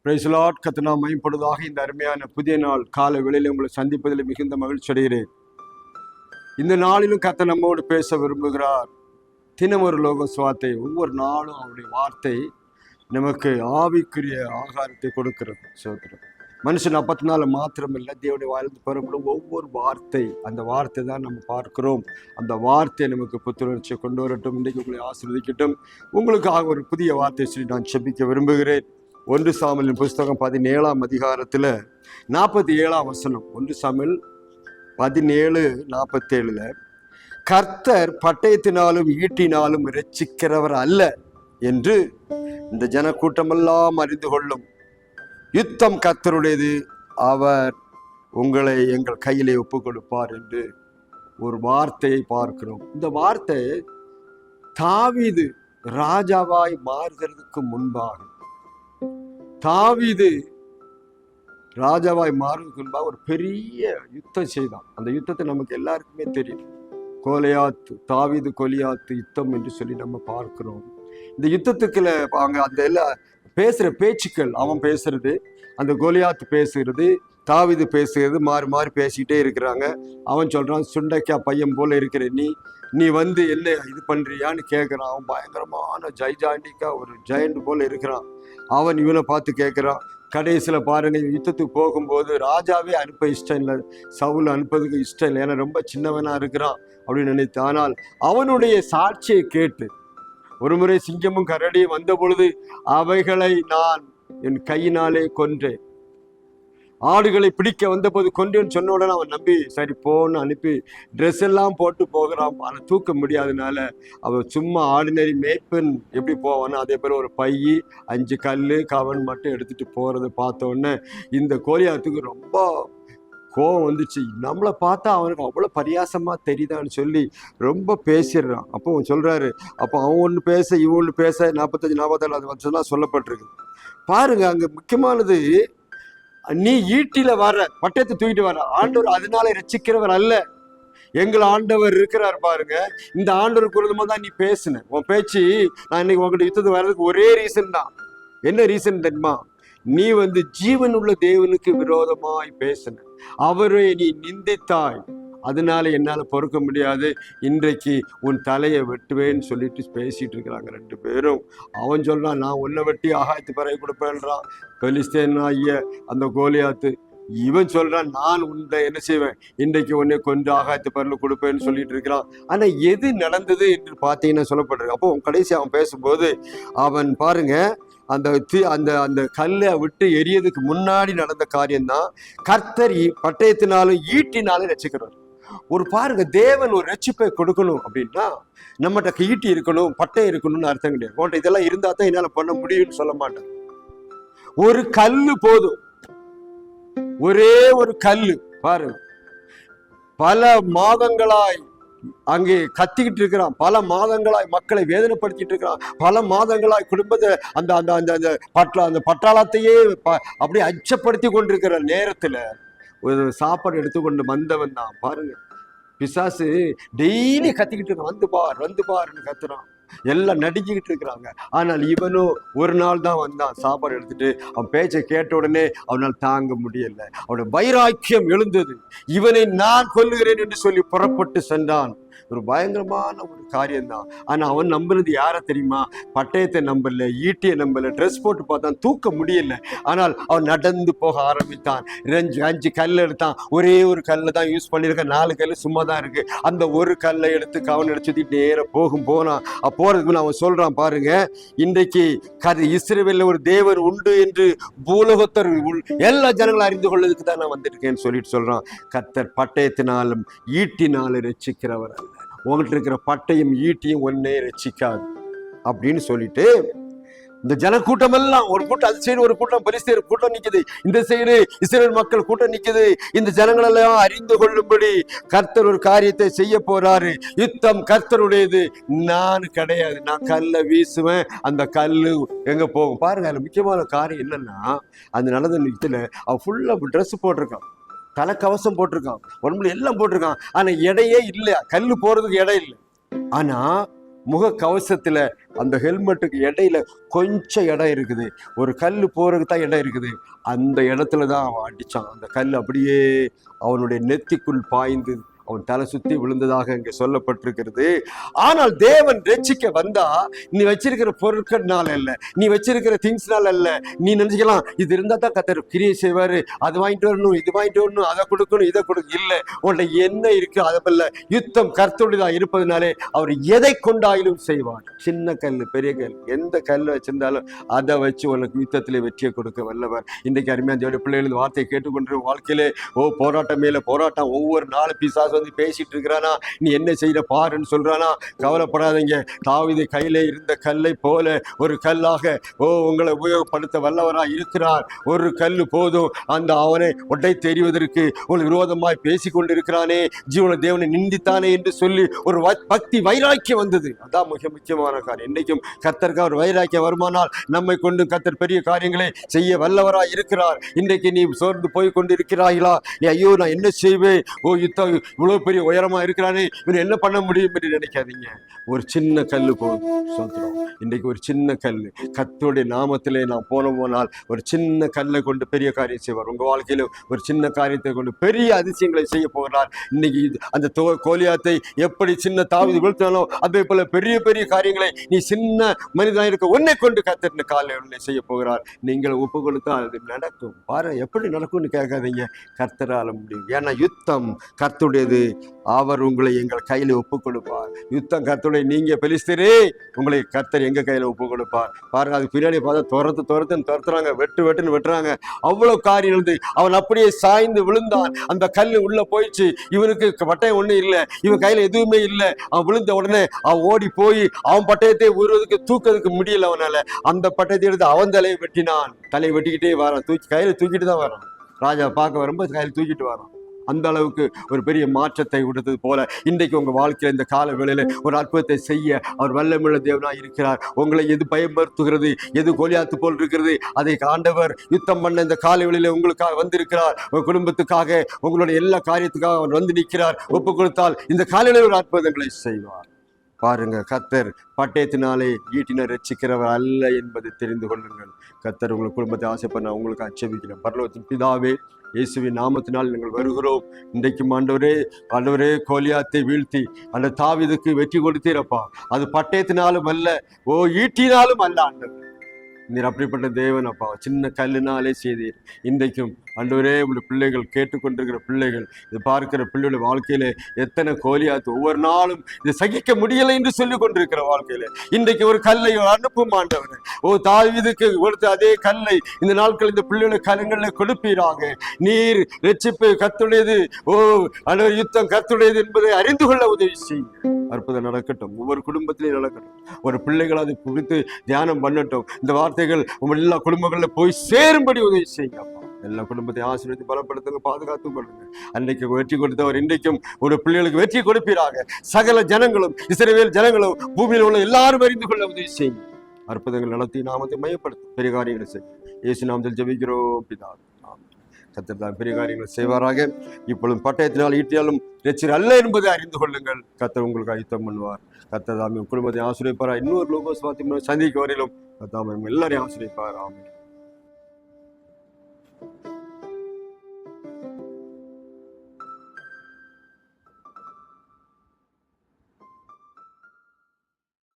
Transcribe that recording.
Price Lord. கர்த்தர் நாமம் மகிமைப்படுவதாக. இந்த அருமையான புதிய நாள் காலை வேளையிலே உங்களை சந்திப்பதில் மிகுந்த மகிழ்ச்சி அடைகிறேன். இந்த நாளிலும் கர்த்தர் நம்மோடு பேச விரும்புகிறார். தினம் ஒரு லோக சுவார்த்தை. ஒவ்வொரு நாளும் அவருடைய வார்த்தை நமக்கு ஆவிக்குரிய ஆகாரத்தை கொடுக்கிறது. சோத்திரம். மனுஷன் 40 மாத்திரமில்லை, தேவனுடைய வாழ்ந்து பெறப்படும் ஒவ்வொரு வார்த்தை, அந்த வார்த்தை தான் நம்ம பார்க்கிறோம். அந்த வார்த்தை நமக்கு புத்துணர்ச்சியை கொண்டு வரட்டும். இன்றைக்கு உங்களை ஆசீர்வதிக்கட்டும். உங்களுக்காக ஒரு புதிய வார்த்தை சொல்லி நான் செபிக்க விரும்புகிறேன். 1 சாமுவேலின் புஸ்தகம் 17ஆம் அதிகாரத்தில் 47ஆம் வசனம். 1 சாமுவேல் 17:47 கர்த்தர் பட்டயத்தினாலும் ஈட்டினாலும் இரட்சிக்கிறவர் அல்ல என்று இந்த ஜனக்கூட்டமெல்லாம் அறிந்து கொள்ளும். யுத்தம் கர்த்தருடையது, அவர் உங்களை எங்கள் கையிலே ஒப்பு கொடுப்பார் என்று ஒரு வார்த்தையை பார்க்கிறோம். இந்த வார்த்தை தாவீது ராஜாவாய் மாறுகிறதுக்கு முன்பாக, தாவீது ராஜாவாய் மாறுவதற்கு முன்பாக ஒரு பெரிய யுத்தம் செய்தான். அந்த யுத்தத்தை நமக்கு எல்லாருக்குமே தெரியும். தாவீது கோலியாத்து யுத்தம் என்று சொல்லி நம்ம பார்க்கிறோம். இந்த யுத்தத்துக்குள்ள அவங்க அந்த எல்லா பேசுற பேச்சுக்கள், அவன் பேசுறது, அந்த கோலியாத்து பேசுகிறது, தாவீது பேசுகிறது, மாறி மாறி பேசிக்கிட்டே இருக்கிறாங்க. அவன் சொல்றான், சுண்டைக்காய் பையன் போல இருக்கிற நீ வந்து என்ன இது பண்றியான்னு கேட்கிறான். அவன் பயங்கரமான ஜெய்ஜாண்டிக்கா ஒரு ஜெயண்ட் போல இருக்கிறான். அவன் இவனை பார்த்து கேட்கிறான். கடைசியில் பாருங்க, யுத்தத்துக்கு போகும்போது ராஜாவே அனுப்ப இஷ்டம் இல்லை, சவுல் அனுப்பதுக்கு இஷ்டம் இல்லை, ஏன்னா ரொம்ப சின்னவனா இருக்கிறான் அப்படின்னு நினைத்து. ஆனால் அவனுடைய சாட்சியை கேட்டு, ஒரு முறை சிங்கமும் கரடியும் வந்த பொழுது அவைகளை நான் என் கையினாலே கொன்றேன், ஆடுகளை பிடிக்க வந்தபோது கொன்றேன்னு சொன்ன உடனே அவன் நம்பி சரி போன்னு அனுப்பி ட்ரெஸ் எல்லாம் போட்டு போகிறான். ஆனால் தூக்க முடியாதனால அவன் சும்மா ஆர்டினரி மேய்ப்பன் எப்படி போவானோ அதே போல ஒரு பை 5 கல் கவன் மட்டும் எடுத்துட்டு போறதை பார்த்த உடனே இந்த கோலியாத்துக்கு ரொம்ப கோவம் வந்துச்சு. நம்மளை பார்த்தா அவனுக்கு அவ்வளோ பரியாசமாக தெரியுதான்னு சொல்லி ரொம்ப பேசிடுறான். அப்போ அவன் சொல்கிறாரு, அப்போ அவன் ஒன்று பேச இவன் ஒன்று பேச 45-47 வருஷம்லாம் சொல்லப்பட்டிருக்கு. பாருங்க, அங்கே முக்கியமானது, நீ ஈட்டில வர்ற, பட்டயத்தை தூக்கிட்டு வர்ற ஆண்டவர் அதனால ரட்சிக்கிறவர் அல்ல. எங்கள் ஆண்டவர் இருக்கிறார் பாருங்க. இந்த ஆண்டவர் குருதமா தான் நீ பேசுன. உன் பேச்சு, நான் இன்னைக்கு உங்ககிட்ட யுத்தத்துக்கு வர்றதுக்கு ஒரே ரீசன் தான். என்ன ரீசன் தெரியுமா? நீ வந்து ஜீவன் உள்ள தேவனுக்கு விரோதமாய் பேசின, அவரை நீ நிந்தித்தாய், அதனால என்னால பொறுக்க முடியாது, இன்றைக்கு உன் தலையை வெட்டுவேன்னு சொல்லிட்டு பேசிட்டு இருக்கிறாங்க 2 பேரும். அவன் சொல்றான், நான் உன்னை வெட்டி ஆகாயத்து பறவை கொடுப்பேன்றான், பெலிஸ்தேன் ஆகிய அந்த கோலியாத்து. இவன் சொல்றான், நான் உன்னை என்ன செய்வேன், இன்றைக்கு உன்னை கொண்டு ஆகாயத்து பறவை கொடுப்பேன்னு சொல்லிட்டு இருக்கிறான். ஆனா எது நடந்தது என்று பார்த்தீங்கன்னா சொல்லப்படுறது. அப்போ கடைசி அவன் பேசும்போது அவன் பாருங்க, அந்த அந்த அந்த கல்லை விட்டு எரியதுக்கு முன்னாடி நடந்த காரியம்தான் கர்த்தர் பட்டயத்தினாலும் ஈட்டினாலும் ரட்சிக்கிறார். ஒரு பாருங்க, தேவன் ஒரு ரட்சிப்பை கொடுக்கணும் அப்படின்னா நம்மகிட்ட ஈட்டி இருக்கணும், பட்டயம் இருக்கணும்னு அர்த்தம் கிடையாது. உன்கிட்ட இதெல்லாம் இருந்தா தான் என்னால பண்ண முடியும்னு சொல்ல மாட்டேன். ஒரு கல்லு போதும், ஒரே ஒரு கல்லு. பாருங்க, பல மாதங்களாய் அங்கே கத்திக்கிட்டு இருக்கிறான், பல மாதங்களாய் மக்களை வேதனைப்படுத்திட்டு இருக்கிறான், பல மாதங்களாய் குடும்பத்தை அந்த அந்த அந்த அந்த பட்டாளத்தையே அப்படியே அச்சப்படுத்தி கொண்டிருக்கிற நேரத்துல ஒரு சாப்பாடு எடுத்துக்கொண்டு வந்தவன் தான் பாருங்க. பிசாசு டெய்லி கத்திக்கிட்டு இருக்கான், வந்து பாருன்னு கத்துறான், எல்லாம் நடிச்சுக்கிட்டு இருக்கிறாங்க. ஆனால் இவனும் ஒரு நாள் தான் வந்தான் சாப்பாடு எடுத்துட்டு. அவன் பேச்சை கேட்ட உடனே அவனால் தாங்க முடியல, அவனுடைய வைராக்கியம் எழுந்தது. இவனை நான் கொல்லுகிறேன் என்று சொல்லி புறப்பட்டு சென்றான். ஒரு பயங்கரமான ஒரு காரியம்தான். ஆனா அவன் நம்புறது யார தெரியுமா? பட்டயத்தை நம்பல, ஈட்டியை நம்பல, ட்ரெஸ் போட்டு பார்த்தான், தூக்க முடியல. ஆனால் அவன் நடந்து போக ஆரம்பித்தான். 5 கல் எடுத்தான், ஒரே ஒரு கல்லை தான் யூஸ் பண்ணியிருக்க, 4 கல் சும்மா தான் இருக்கு. அந்த ஒரு கல்லை எடுத்து கவனம் எடுத்து நேர போனான். போறதுக்கு அவன் சொல்றான் பாருங்க, இன்றைக்கு இஸ்ரவேல்ல ஒரு தேவர் உண்டு என்று பூலோகத்தர் எல்லா ஜனங்களும் அறிந்து கொள்வதற்கு தான் நான் வந்திருக்கேன்னு சொல்லிட்டு சொல்றான். கர்த்தர் பட்டயத்தினாலும் ஈட்டினாலும் ரட்சிக்கிறவர் அல்ல. உங்கள்கிட்ட இருக்கிற பட்டயம் ஈட்டியும் ஒன்னே ரட்சிக்காது அப்படின்னு சொல்லிட்டு இந்த ஜனக்கூட்டம் எல்லாம், ஒரு கூட்டம் அது சைடு, ஒரு கூட்டம் பெலிஸ்தேர் கூட்டம் நிக்குது, இந்த சைடு இஸ்ரவேல் மக்கள் கூட்டம் நிக்குது. இந்த ஜனங்கள் எல்லாம் அறிந்து கொள்ளும்படி கர்த்தர் ஒரு காரியத்தை செய்ய போறாரு. யுத்தம் கர்த்தருடையது, நான் கிடையாது. நான் கல்லை வீசுவேன், அந்த கல்லு எங்க போகும். பாருங்க, அதுல முக்கியமான காரியம் என்னன்னா, அந்த நடந்த யுத்தத்துல அவன் ஃபுல்லா ட்ரெஸ் போட்டிருக்கான், தலைக்கவசம் போட்டிருக்கான், உடம்புல எல்லாம் போட்டிருக்கான். ஆனா எடையே இல்லை, கல்லு போறதுக்கு இடம் இல்லை. ஆனா முக கவசத்துல அந்த ஹெல்மெட்டுக்கு இடையில கொஞ்சம் இடம் இருக்குது, ஒரு கல் போறதுக்கு தான் இடம் இருக்குது. அந்த இடத்துல தான் அவன் அடிச்சான். அந்த கல் அப்படியே அவனுடைய நெத்திக்குள் பாய்ந்து அவன் தலை சுத்தி விழுந்ததாக இங்கே சொல்லப்பட்டிருக்கிறது. ஆனால் தேவன் ரட்சிக்க வந்தா நீ வச்சிருக்கிற பொருட்கள்னால அல்ல, நீ வச்சிருக்கிற திங்ஸ்னால அல்ல. நீ நினைச்சுக்கலாம் இது இருந்தா தான் கர்த்தர் கிரியை செய்வாரு, அது வாங்கிட்டு வரணும், இது வாங்கிட்டு வரணும், அதை கொடுக்கணும், இதை கொடுக்க இல்லை. உன்னை என்ன இருக்கு அதல்ல, யுத்தம் கர்த்தருடையதா இருப்பதனாலே அவர் எதை கொண்டாயிலும் செய்வார். சின்ன கல் பெரிய கல் எந்த கல் வச்சிருந்தாலும் அதை வச்சு உனக்கு யுத்தத்திலே வெற்றியை கொடுக்க வல்லவர். இன்றைக்கு அருமையான தேவனுடைய பிள்ளைகளின் வார்த்தையை கேட்டுக்கொண்டு வாழ்க்கையிலே போராட்டம் மேல போராட்டம், ஒவ்வொரு நாலு பிசாசு வந்து பேசிட்டு இருக்கிறானா, நீ என்ன செய்யற பாருன்னு சொல்றானா, கவலைப்படாதீங்க. தாவீது கையில இருந்த கல்லை போல ஒரு கல்லாக உங்களை உபயோகப்படுத்த வல்லவராய் இருக்கிறார். ஒரு கல் போதும் அந்த அவனை ஒட்டை தெரிவதற்கு. உங்களுக்கு விரோதமாய் பேசிக் கொண்டிருக்கிறானே, ஜீவன தேவனை நிந்தித்தானே என்று சொல்லி ஒரு பக்தி வைராக்கியம் வந்தது. அதான் மிக முக்கியமான காரியம். இன்னைக்கும் கர்த்தருக்கு ஒரு வைராக்கியம் வருமானால் நம்மை கொண்டு கர்த்தர் பெரிய காரியங்களை செய்ய வல்லவராய் இருக்கிறார். இன்றைக்கு நீ சோர்ந்து போய் கொண்டு இருக்கிறார்களா, நீ ஐயோ நான் என்ன செய்வேன், யுத்தம் இவ்வளவு பெரிய உயரமா இருக்கிறானே, இவன் என்ன பண்ண முடியும் என்று நினைக்காதீங்க. ஒரு சின்ன கல்லு போதும். சொல்றோம் இன்றைக்கு ஒரு சின்ன கல், கர்த்தருடைய நாமத்திலே நாம் போனால் ஒரு சின்ன கல்லை கொண்டு பெரிய காரியம் செய்வார். உங்க வாழ்க்கையில ஒரு சின்ன காரியத்தை கொண்டு பெரிய அதிசயங்களை செய்ய போகிறார். இன்னைக்கு அந்த கோலியாத்தை எப்படி சின்ன தாவீது வீழ்த்தினாலும் அதே போல பெரிய பெரிய காரியங்களை நீ சின்ன மனிதனாக இருக்க உன்னை கொண்டு கர்த்தர் காலையில செய்ய போகிறார். நீங்கள் ஒப்பு கொடுத்தா அது நடக்கும். பாரு எப்படி நடக்கும்னு கேட்காதீங்க, கர்த்தரால முடியும். ஏன்னா யுத்தம் கர்த்தருடையது, அவர் உங்களை எங்கள் கையில ஒப்பு கொடுப்பார். யுத்தம் கர்த்தருடைய. நீங்க பெலிஸ்தரே, உங்களை கர்த்தர் எங்க கையில ஒப்பு கொடுப்பார். பாருங்க, அது பின்னாடி பார்த்தா துரத்துறாங்க, வெட்டுன்னு வெட்டுறாங்க. அவ்வளவு காரியம் இருந்து அவன் அப்படியே சாய்ந்து விழுந்தான். அந்த கல்லு உள்ள போயிடுச்சு. இவனுக்கு பட்டயம் ஒண்ணு இல்லை, இவன் கையில எதுவுமே இல்லை. அவன் விழுந்த உடனே அவன் ஓடி போய் அவன் பட்டயத்தை உருவதுக்கு தூக்கிறதுக்கு முடியல அவனால. அந்த பட்டயத்தை எடுத்து அவன் தலையை வெட்டினான். தலையை வெட்டிக்கிட்டே வரான், கையில தூக்கிட்டு தான் வரான். ராஜா பார்க்க வரும்போது கையில் தூக்கிட்டு வரான். அந்த அளவுக்கு ஒரு பெரிய மாற்றத்தை கொடுத்தது போல இன்றைக்கு உங்க வாழ்க்கையில இந்த கால வேளையில ஒரு அற்புதத்தை செய்ய அவர் வல்லமையுள்ள தேவனாய் இருக்கிறார். உங்களை எது பயன்படுத்துகிறது, எது கோலியாத்து போல் இருக்கிறது, அதை ஆண்டவர் யுத்தம் பண்ண இந்த கால வேளையில உங்களுக்காக வந்திருக்கிறார். உங்க குடும்பத்துக்காக, உங்களுடைய எல்லா காரியத்துக்காக அவர் வந்து நிற்கிறார். ஒப்பு கொடுத்தால் இந்த காலையில ஒரு அற்புதங்களை செய்வார். பாருங்க, கர்த்தர் பட்டயத்தினாலே ஈட்டினர் ரட்சிக்கிறவர் அல்ல என்பதை தெரிந்து கொள்ளுங்கள். கர்த்தர் உங்கள் குடும்பத்தை ஆசைப்பட உங்களுக்கு அச்சபிக்கிறேன். பரலோகத்தின் பிதாவே, இயேசுவின் நாமத்தினால் நாங்கள் வருகிறோம். இன்றைக்கும் ஆண்டவரே கோலியாத்தை வீழ்த்தி அந்த தாவீதுக்கு வெற்றி கொடுத்தீரப்பா. அது பட்டயத்தினாலும் அல்ல, ஈட்டினாலும் அல்ல ஆண்டவர். நீர் அப்படிப்பட்ட தேவன் அப்பா. சின்ன கல்லினாலே செய்தீர். இன்றைக்கும் ஆண்டவரே உங்களுடைய பிள்ளைகள், கேட்டுக்கொண்டிருக்கிற பிள்ளைகள், இது பார்க்கிற பிள்ளைகளுடைய வாழ்க்கையில எத்தனை கோலியாத்து ஒவ்வொரு நாளும் இதை சகிக்க முடியலை என்று சொல்லி கொண்டிருக்கிற வாழ்க்கையில இன்றைக்கு ஒரு கல்லை அனுப்பும் ஆண்டவரே. தாவீதுக்கு கொடுத்த அதே கல்லை இந்த நாட்கள் இந்த பிள்ளைகளுடைய கரங்கள்ல கொடுப்பீராக. நீர் ரட்சிப்பு கர்த்தருடையது, ஆண்டவர் யுத்தம் கர்த்தருடையது என்பதை அறிந்து கொள்ள உதவி செய்யுங்க. அற்புதம் நடக்கட்டும், ஒவ்வொரு குடும்பத்திலையும் நடக்கட்டும். ஒரு பிள்ளைகள் அதை குறித்து தியானம் பண்ணட்டும். இந்த வார்த்தைகள் உங்க எல்லா குடும்பங்கள்ல போய் சேரும்படி உதவி செய்யுங்க. எல்லா குடும்பத்தையும் ஆசீர்வதித்து பலப்படுத்துங்க, பாதுகாத்து கொள்ளுங்க. அன்றைக்கு வெற்றி கொடுத்தவர் இன்றைக்கும் ஒரு பிள்ளைகளுக்கு வெற்றி கொடுப்பீராக. சகல ஜனங்களும், இஸ்ரவேல் ஜனங்களும், பூமியில் உள்ள எல்லாரும் அறிந்து கொள்ள உதவி செய்யும். அற்புதங்கள் நடத்தி நாமத்தை மையப்படுத்தும் பெரிய காரியங்களை செய்யும். இயேசு நாமத்தில் ஜெபிக்கிறோம் பிதாவே. கர்த்தர் தான் பெரிய காரியங்களை செய்வாராக. இப்பொழுது பட்டயத்தினால் ஈட்டினாலும் ரட்சகர் அல்ல என்பதை அறிந்து கொள்ளுங்கள். கர்த்தர் உங்களுக்கு ஆயத்தம் பண்ணுவார். கர்த்தர் தாமே குடும்பத்தை ஆசீர்வதிப்பாரா. இன்னொரு லோகோஸ் சந்திக்க வரையிலும் கர்த்தர் எல்லாரையும் ஆசீர்வதிப்பார். ஆமென்.